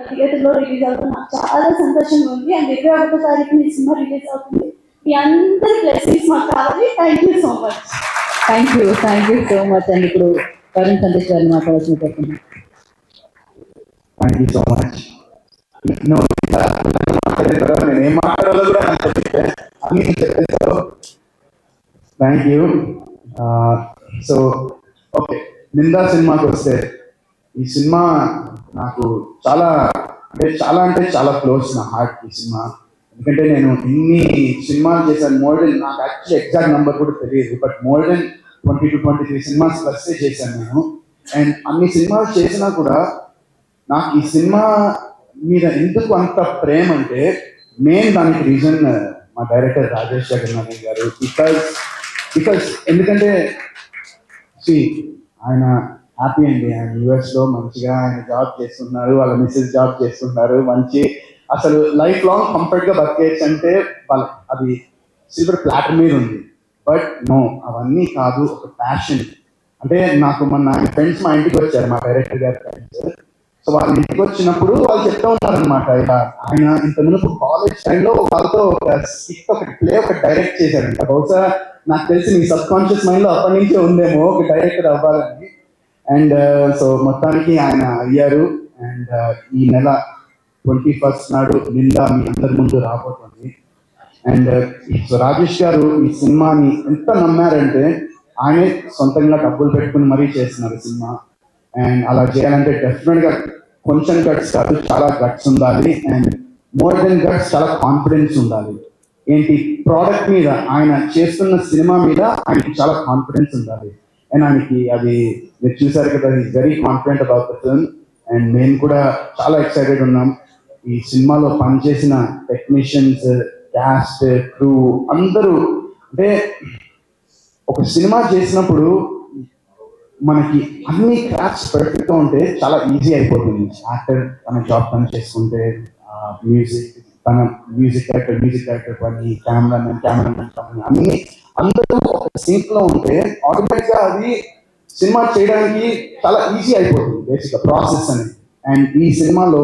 థియేటర్లో రిలీజ్ అవుతుంది. నాకు చాలా సంతోషంగా ఉంది. అండ్ 21వ తారీఖున ఈ సినిమా రిలీజ్ అవుతుంది. మీ అందరి బ్లెస్సింగ్స్ మాకు కావాలి. Thank you so much. Thank you so much అండి. ఇప్పుడు వరుణ్ సందేశ్ గారిని మాట్లాడాల్సిన కోరుతున్నాను. Thank you so much. నేను ఏం మాట్లాడాలో కూడా అన్ని చెప్పేసారు. Thank you. సో ఓకే, నిందా సినిమాకి వస్తే ఈ సినిమా నాకు చాలా అంటే చాలా క్లోజ్ నా హార్ట్. ఈ సినిమా ఎందుకంటే నేను ఇన్ని సినిమాలు చేశాను. మోర్ దెన్, నాకు యాక్చువల్లీ ఎగ్జాక్ట్ నెంబర్ కూడా తెలియదు, but more than 20 to 23 cinemas plus చేశాను నేను. అండ్ అన్ని సినిమాలు చేసినా కూడా నాకు ఈ సినిమా మీద ఎందుకు అంత ప్రేమ అంటే మెయిన్ దానికి రీజన్ మా డైరెక్టర్ రాజేష్ జగన్నాథ్ గారు. బికాస్ ఎందుకంటే ఆయన హ్యాపీ అండి. ఆయన యుఎస్లో మంచిగా ఆయన జాబ్ చేస్తున్నారు, వాళ్ళ మిస్సెస్ జాబ్ చేస్తున్నారు, మంచి అసలు లైఫ్ లాంగ్ కంఫర్ట్గా బతికేయచ్చు అంటే వాళ్ళ అది సిల్వర్ ప్లాటర్ మీద ఉంది. బట్ నో, అవన్నీ కాదు, ఒక ప్యాషన్. అంటే నాకు మొన్న ఆయన ఫ్రెండ్స్ మా ఇంటికి వచ్చారు, మా డైరెక్టర్ గారి ఫ్రెండ్స్. సో వాళ్ళ ఇంటికి వచ్చినప్పుడు వాళ్ళు చెప్తా ఉన్నారనమాట, ఇలా ఆయన ఇంతకుముందు కాలేజ్ టైంలో వాళ్ళతో ఒక స్కిట్ ఒకటి ప్లే ఒకటి డైరెక్ట్ చేశారంట. బహుశా నాకు తెలిసి మీ సబ్ కాన్షియస్ మైండ్లో అప్పటి నుంచే ఉందేమో ఒక డైరెక్టర్ అవ్వాలని. అండ్ సో మొత్తానికి ఆయన అయ్యారు. అండ్ ఈ నెల 21st నాడు నిందా మీ అందరి ముందు రాబోతుంది. అండ్ సో రాజేష్ గారు ఈ సినిమాని ఎంత నమ్మారంటే ఆయనే సొంతంగా డబ్బులు పెట్టుకుని మరీ చేస్తున్నారు సినిమా. అండ్ అలా చేయాలంటే డెఫినెట్గా కొంచెం గట్స్ కాదు, చాలా గట్స్ ఉండాలి. అండ్ మోర్ దెన్ గట్స్, చాలా కాన్ఫిడెన్స్ ఉండాలి. ఏంటి, ప్రోడక్ట్ మీద, ఆయన చేస్తున్న సినిమా మీద ఆయనకి చాలా కాన్ఫిడెన్స్ ఉండాలి. అండ్ ఆయనకి అది మీరు చూసారు కదా, is very confident about the film. And మేము కూడా చాలా ఎక్సైటెడ్ ఉన్నాం. ఈ సినిమాలో పనిచేసిన టెక్నీషియన్స్, క్యాస్ట్, క్రూ అందరూ, అంటే ఒక సినిమా చేసినప్పుడు మనకి అన్ని క్రాఫ్ట్స్ పర్ఫెక్ట్గా ఉంటే చాలా ఈజీ అయిపోతుంది. యాక్టర్ తన జాబ్ పని చేసుకుంటే, మ్యూజిక్ డైరెక్టర్ పని, కెమెరామెన్ పని, అన్ని అందరూ ఒక సింక్లో ఉంటే ఆటోమేటిక్గా అది సినిమా చేయడానికి చాలా ఈజీ అయిపోతుంది బేసిక్గా ప్రాసెస్ అనేది. అండ్ ఈ సినిమాలో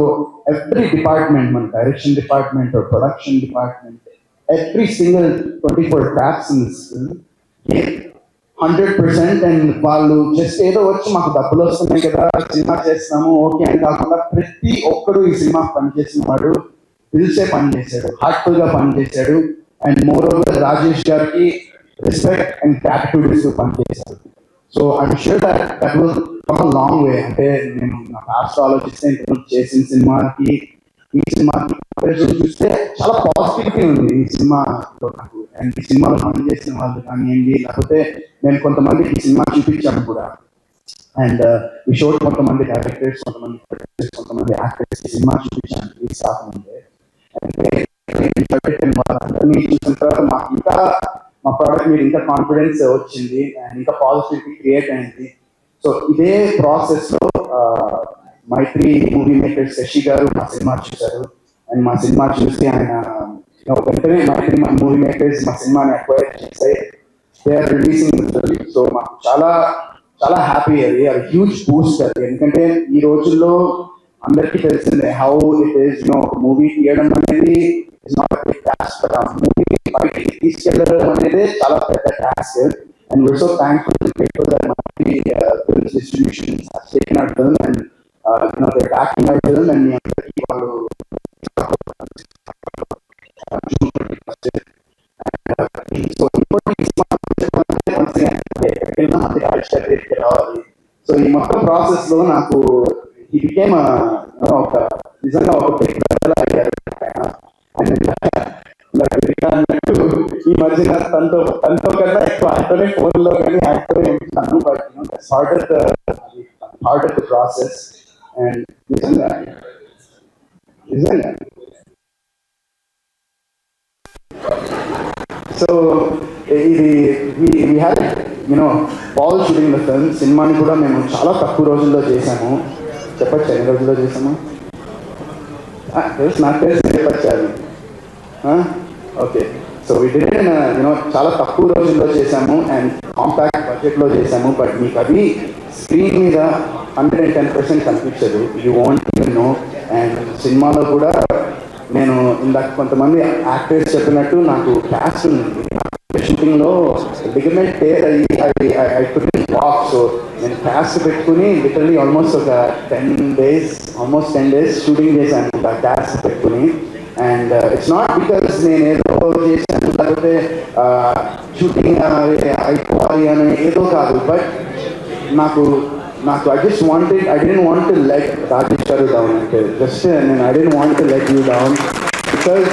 ఎవ్రీ డిపార్ట్మెంట్, మన direction department, production department, every single 24 crafts in this film 100%. And వాళ్ళు జస్ట్ ఏదో వచ్చి మాకు డబ్బులు వస్తున్నాయి కదా సినిమా చేస్తున్నాము ఓకే అని కాకుండా ప్రతి ఒక్కరు ఈ సినిమా పనిచేసిన వాడు పిలిచే పని చేశాడు, హార్ట్ఫుల్ గా పని చేశాడు. అండ్ మోర్ ఓవర్ రాజేష్ గారికి రెస్పెక్ట్ అండ్ గ్రాటిట్యూడ్ ఇస్తూ పనిచేశాడు. So I'm sure that will come a long way. అంటే నేను నా పాస్ట్ ఆలోచిస్తే చేసిన సినిమాకి ఈ సినిమాకి చూస్తే చాలా పాజిటివిటీ ఉంది ఈ సినిమాలో నాకు. అండ్ ఈ సినిమాలో పనిచేసిన వాళ్ళు కానివ్వండి, లేకపోతే నేను కొంతమందికి ఈ సినిమా చూపించాను కూడా. అండ్ ఈ షో కొంతమంది డైరెక్టర్స్, కొంతమంది ప్రొడ్యూసర్స్, కొంతమంది యాక్టర్స్ ఈ సినిమా చూపించాను రిలీజ్ కాకముందే. వాళ్ళందరినీ చూసిన తర్వాత మాకు ఇంకా మా ప్రోడక్ట్ మీద ఇంకా కాన్ఫిడెన్స్ వచ్చింది అండ్ ఇంకా పాజిటివిటీ క్రియేట్ అయింది. సో ఇదే ప్రాసెస్ లో మైత్రి మూవీ మేకర్ శశి గారు మా సినిమా చూశారు. అండ్ మా సినిమా చూసి ఆయన వెంటనే మైత్రి మూవీ మేకర్స్ మా సినిమాని అక్వైర్ చేస్తే they are releasing the film. So మాకు చాలా చాలా హ్యాపీ, అది హ్యూజ్ బూస్ట్ అది. ఎందుకంటే ఈ రోజుల్లో అందరికీ తెలిసిందే హౌ ఇట్ ఈస్, మూవీ తీయడం అనేది is not a big task, but ఆ మూవీ బయటికి తీసుకెళ్ళడం అనేది చాలా పెద్ద task. And we're so thankful that Mythri films distribution has taken our film and they're backing our film and అందరికీ వాళ్ళు సో ఈ మొత్తం ప్రాసెస్ లో నాకు ఈ బికేమ్ ఒక నిజంగా ఒక ఈ మధ్యన తనతో కన్నా ఎక్కువ ఆయనతోనే ఫోన్లో కానీ ఆయనతోనే ఉంటాను. But heart of the process. And నిజంగా సో ఇది we had ball shooting the film. సినిమాని కూడా మేము చాలా తక్కువ రోజుల్లో చేసాము. చెప్పచ్చా ఎన్ని రోజుల్లో చేసాము? నాకు తెలిసి చెప్పచ్చా అది? Okay. So we did it in చాలా తక్కువ రోజుల్లో చేసాము అండ్ కాంపాక్ట్ బడ్జెట్లో చేసాము. బట్ మీకు అది స్క్రీన్ మీద 110% కనిపించదు, you want to know. And సినిమాలో కూడా నేను ఇందాక కొంతమంది యాక్టర్స్ చెప్పినట్టు నాకు క్యాస్ట్ ఉంది. షూటింగ్లో లిగమెంట్ టేర్ అయ్యి ఐ కుడెంట్ వాక్. సో నేను క్యాస్ట్ పెట్టుకుని లిటరలీ ఆల్మోస్ట్ ఒక 10 days షూటింగ్ చేశాను క్యాస్ట్ పెట్టుకుని. అండ్ ఇట్స్ నాట్ బికాస్ నేను ఏదో చేశాను లేకపోతే షూటింగ్ అయిపోవాలి అని ఏదో కాదు, బట్ నాకు I didn't want to let Rajesh garu down. I didn't want to let you down because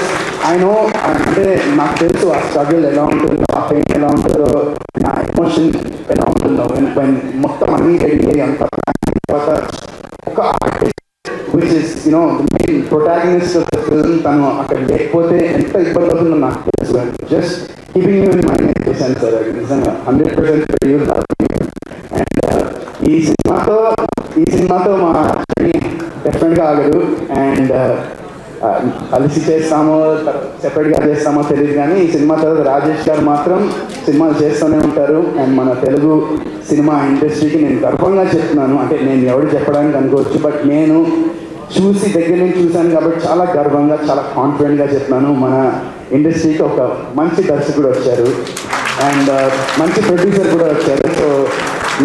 I know అంటే నాకు తెలుసు ఆ స్ట్రగుల్ ఎలా ఉంటుందో, ఆ పెయిన్ ఎలా ఉంటుందో, నా ఎమోషన్ ఎలా ఉంటుందో. మొత్తం అన్నీ రెడీ అంత తర్వాత ఒక artist which is the main protagonist of the film తను అక్కడ లేకపోతే ఎంత ఇబ్బంది అవుతుందో నాకు తెలుసు. Just keeping you in mind చేశాను సార్, అది నిజంగా 100% for you. అండ్ ఈ సినిమాతో మా డెఫినెట్గా ఆగదు. అండ్ కలిసి చేస్తామో సెపరేట్గా చేస్తామో తెలియదు, కానీ ఈ సినిమా తర్వాత రాజేష్ గారు మాత్రం సినిమాలు చేస్తూనే ఉంటారు. అండ్ మన తెలుగు సినిమా ఇండస్ట్రీకి నేను గర్వంగా చెప్తున్నాను. అంటే నేను ఎవరు చెప్పడానికి అనుకోవచ్చు, బట్ నేను దగ్గర నుంచి చూశాను కాబట్టి చాలా గర్వంగా, చాలా కాన్ఫిడెంట్గా చెప్తున్నాను. మన ఇండస్ట్రీకి ఒక మంచి దర్శకుడు వచ్చారు అండ్ మంచి ప్రొడ్యూసర్ కూడా వచ్చారు. సో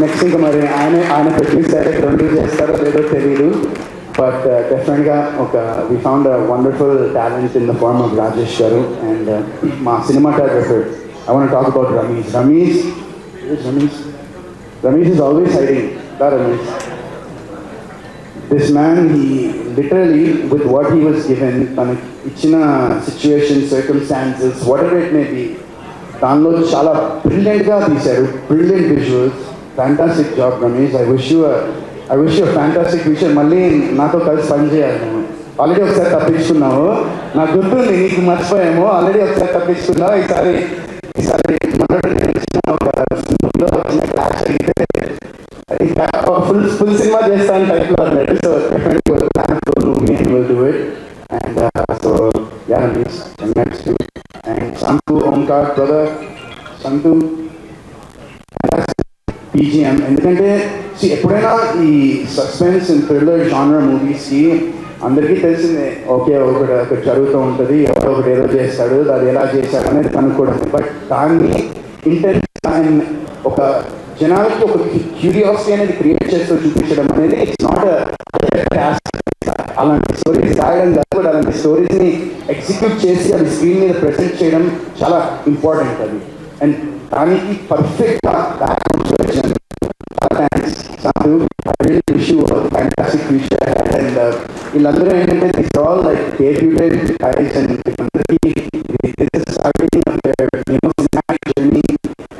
నెక్స్ట్ ఇంకా మరి ఆయన ప్రొడ్యూసర్ ప్రొడ్యూస్ చేస్తారో లేదో తెలియదు, బట్ డెఫినెట్గా we found a wonderful talent in the form of Rajesh garu. And మా cinematographer I want talk about Ramesh is always hiding. Ramesh, this man, he literally, with what he was given, తనకి ఇచ్చిన situation, circumstances, whatever it may be, దానిలో చాలా బ్రిలియంట్గా తీశారు. Brilliant visuals, fantastic job Ramesh. I wish you fantastic future. మళ్ళీ నాతో కలిసి పనిచేయాలి. నేను ఆల్రెడీ ఒకసారి తప్పించుకున్నావు, నాకు గుర్తుంది, నీకు మర్చిపోయాము. ఆల్రెడీ ఒకసారి తప్పించుకున్నావు. ఈసారి ఫుల్ సినిమా చేస్తాను టైప్లో అన్నాడు. So will do it. And so yeah Ramesh, and Santhu, Omkar brother, Santhu PGM. ఎందుకంటే ఎప్పుడైనా ఈ సస్పెన్స్ అండ్ థ్రిల్లర్ జానర్ మూవీస్కి అందరికీ తెలిసిందే, ఒకటి జరుగుతూ ఉంటుంది, ఒకటి ఏదో చేస్తాడు, అది ఎలా చేశాడు అనేది కనుక్కోవడం. బట్ దాన్ని ఇంటెన్స్ అండ్ ఒక జనాలకి ఒక క్యూరియాసిటీ అనేది క్రియేట్ చేస్తూ చూపించడం అనేది ఇట్స్ నాట్ అలాంటి స్టోరీస్ రాయడం కాదు, అలాంటి స్టోరీస్ని ఎగ్జిక్యూట్ చేసి అది స్క్రీన్ మీద ప్రెజెంట్ చేయడం చాలా ఇంపార్టెంట్. అది అండ్ దానికి పర్ఫెక్ట్గా వీళ్ళందరూ ఏంటంటే this all like debuted guys and అందరికీ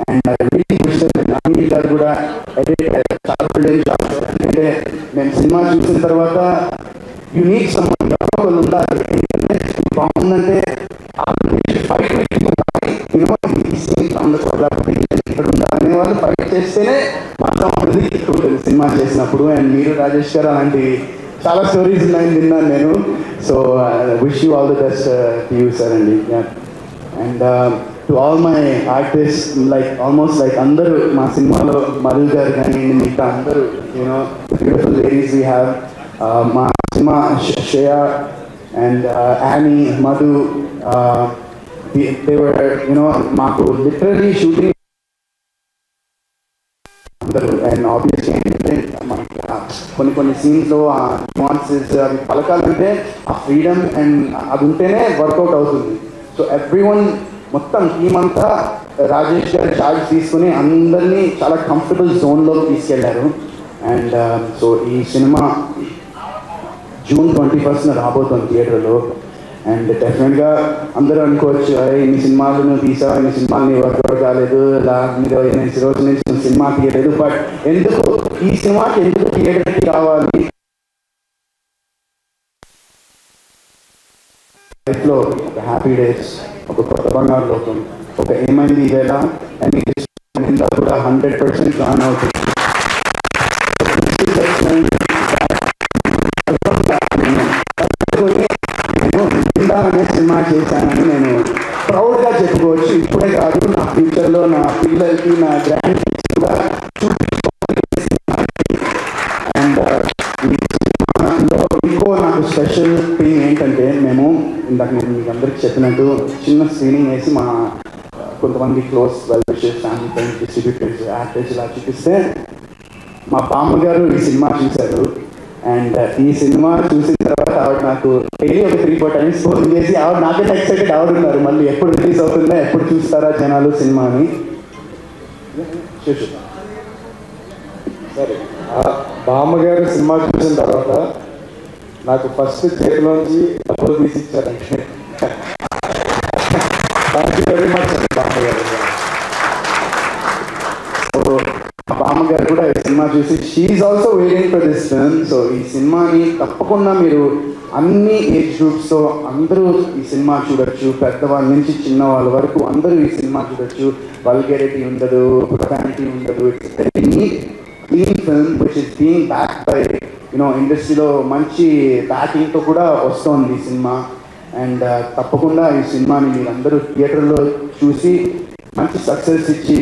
and I really wish Nani garu కూడా చాలా బ్రిలియంట్ జాబ్. ఎందుకంటే నేను సినిమా చూసిన తర్వాత యూనిక్ సమ్మన్ ఉండాలి, బాగుందంటే అనే వాళ్ళు ఫైట్ చేస్తేనే మాత్రం ఉంటుంది సినిమా చేసినప్పుడు. అండ్ మీరు రాజేష్ గారు అలాంటి చాలా స్టోరీస్ ఉన్నాయని విన్నాను నేను. So wish you all the best to you sir అండి. And to all my artist, almost అందరూ మా సినిమాలో మధు గారు కానీ మిగతా అందరూ బ్యూటిఫుల్ లేడీస్ వీ హ్యావ్. మా cinema Shreya and Annie, Madhu, they were మాకు లిటరలీ షూటింగ్ అండ్ ఆబ్వియస్లీ ఏంటంటే మనకి కొన్ని సీన్స్లో ఆ న్యూయాన్సెస్ అవి పలకాలంటే ఆ ఫ్రీడమ్ అండ్ అది ఉంటేనే వర్కౌట్ అవుతుంది. సో ఎవ్రీవన్ మొత్తం టీమ్ అంతా రాజేష్ గారు చార్జ్ తీసుకుని అందరినీ చాలా కంఫర్టబుల్ జోన్లోకి తీసుకెళ్లారు. అండ్ సో ఈ సినిమా June 21st రాబోతుంది థియేటర్లో. అండ్ డెఫినెట్గా అందరూ అనుకోవచ్చు, ఇన్ని సినిమాలు నువ్వు తీసావు, ఇన్ని సినిమాలు వర్కౌట్ కాలేదు, ఇలా మీరు 8 రోజుల నుంచి సినిమా తీయలేదు. బట్ ఎందుకు ఈ సినిమాకి ఎందుకు థియేటర్కి రావాలి? లైఫ్లో ఒక హ్యాపీ డేస్, ఒక కొత్త బంగారు లోకం, ఒక ఏమైంది ఇదేలా అండ్ కూడా 100% జాయిన్ అవుతుంది. అనే సినిమా చేశానని నేను ప్రౌడ్గా చెప్పుకోవచ్చు. ఇప్పుడే కాదు, నా ఫ్యూచర్లో నా పిల్లలకి, నా గ్రాండ్ కిడ్స్ కూడా చూపించుకోవాలి. అండ్ ఈ సినిమాలో ఇంకో నాకు స్పెషల్ థింగ్ ఏంటంటే మేము ఇందాక నేను మీకు అందరికి చెప్పినట్టు చిన్న స్క్రీనింగ్ వేసి మా కొంతమంది close well wishers family friends distributors actors ఇలా చూపిస్తే మా బామ్మగారు ఈ సినిమా చూశారు. అండ్ ఈ సినిమా చూసిన తర్వాత ఆవిడ నాకు డైలీ ఒక 3-4 టైమ్స్ ఫోన్ చేసి ఆవిడ నాకైతే ఎక్సైటెడ్ ఆవిడ ఉన్నారు మళ్ళీ ఎప్పుడు రిలీజ్ అవుతుందా, ఎప్పుడు చూస్తారా జనాలు సినిమా అని. సరే, బామ్మగారు సినిమా చూసిన తర్వాత నాకు ఫస్ట్ చేతిలోంచి డబ్బులు తీసి ఇచ్చారంటే థ్యాంక్ యూ వెరీ మచ్ బామ్మగారు. సో మా బామ్మగారు కూడా ఈ సినిమా చూసి she also waiting for this film. So ఈ సినిమాని తప్పకుండా మీరు అన్ని ఏజ్ గ్రూప్స్తో అందరూ ఈ సినిమా చూడొచ్చు. పెద్దవాళ్ళ నుంచి చిన్న వాళ్ళ వరకు అందరూ ఈ సినిమా చూడొచ్చు. వల్గరిటీ ఉండదు, ప్రొఫానిటీ ఉండదు. It's very neat clean film which is being back by ఇండస్ట్రీలో మంచి బ్యాకింగ్తో కూడా వస్తుంది ఈ సినిమా. అండ్ తప్పకుండా ఈ సినిమాని మీరందరూ థియేటర్లో చూసి మంచి సక్సెస్ ఇచ్చి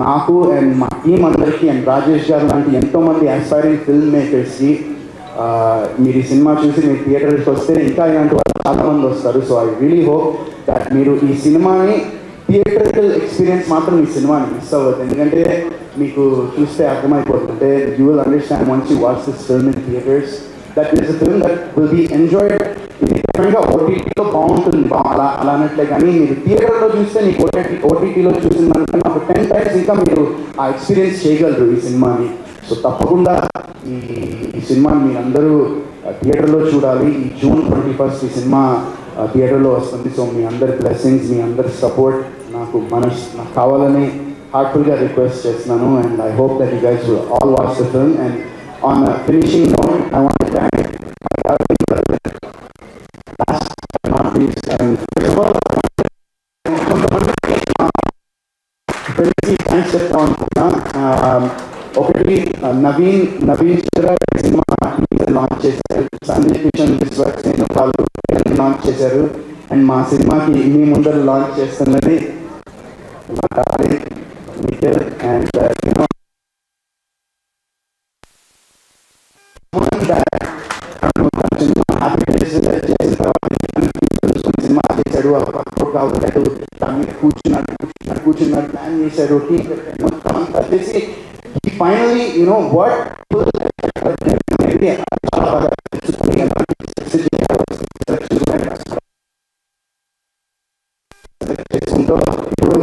నాకు అండ్ మా టీం అందరికీ అండ్ రాజేష్ గారు లాంటి ఎంతోమంది ఆస్పైరింగ్ ఫిల్మ్ మేకర్స్కి మీరు ఈ సినిమా చూసి మీరు థియేటర్కి వస్తే ఇంకా ఇలాంటి వాళ్ళు చాలామంది వస్తారు. So I really hope that మీరు ఈ సినిమాని థియేటర్కల్ ఎక్స్పీరియన్స్ మాత్రం ఈ సినిమాని మిస్ అవ్వద్దు. ఎందుకంటే మీకు చూస్తే అర్థమైపోతుంది. అంటే you will understand once you watch this film in theatres that is a film that will be enjoyed. ఇది డెఫినెట్గా ఓటీటీలో బాగుంటుంది అలా అన్నట్లే, కానీ మీరు థియేటర్లో చూస్తే మీకు ఓటీటీలో చూసిన దానికన్నా ఒక 10 టైమ్స్ ఇంకా మీరు ఆ ఎక్స్పీరియన్స్ చేయగలరు ఈ సినిమాని. సో తప్పకుండా ఈ సినిమాని మీరందరూ థియేటర్లో చూడాలి. ఈ June 21st ఈ సినిమా థియేటర్లో వస్తుంది. సో మీ అందరి బ్లెస్సింగ్స్, మీ అందరి సపోర్ట్ నాకు కావాలని హార్ట్ఫుల్గా రిక్వెస్ట్ చేస్తున్నాను. And I hope that you guys will all watch the film. And on finishing note I want to thank thanks చెప్తా ఉంటున్నా. ఒకటి నవీన్ సినిమా లాంచ్ చేశారు, సందీప్ కిషన్ విశ్వక్సేన్ వాళ్ళు లాంచ్ చేశారు. అండ్ మా సినిమాకి మీ ముందర లాంచ్ చేస్తున్నది నిఖిల్. అండ్ సినిమా చేశాడు, కూర్చున్నాడు ప్లాన్ చేశాడు, మొత్తం అంతా చేసి ఫైనలీ వాట్ చేసుకుంటూ ఇప్పుడు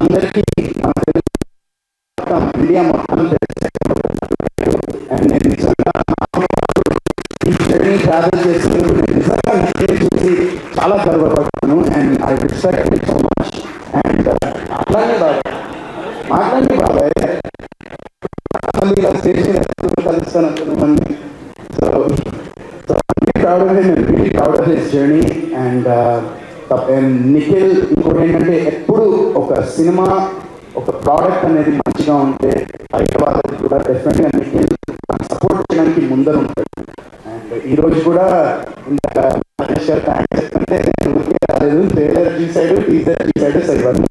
అందరికీ ఇండియా మొత్తం అండ్ నేను నిజంగా ఈ జర్నీ ట్రావెల్ చేసి నిజంగా చూసి చాలా గర్వపడతాను. And I respect it so much. And అట్లానే బాబాయ్ మళ్ళీ ఇలా స్టేజ్ మీద కలుస్తాను అంటున్నాను. So proud of him, really proud of his journey. And Nikhil ఇంకోటి ఏంటంటే ఎప్పుడు ఒక సినిమా ఒక ప్రోడక్ట్ అనేది మంచిగా ఉంటే హైదరాబాద్ కూడా డెఫినెట్గా నిఖిల్ సపోర్ట్ చేయడానికి ముందర ఉంటాడు. అండ్ ఈరోజు కూడా ఇంకా థ్యాంక్స్ చెప్తుంటే రాలేదు, ట్రైలర్ చూసాడు, టీజర్ చూసాడు, సో ఇవన్నీ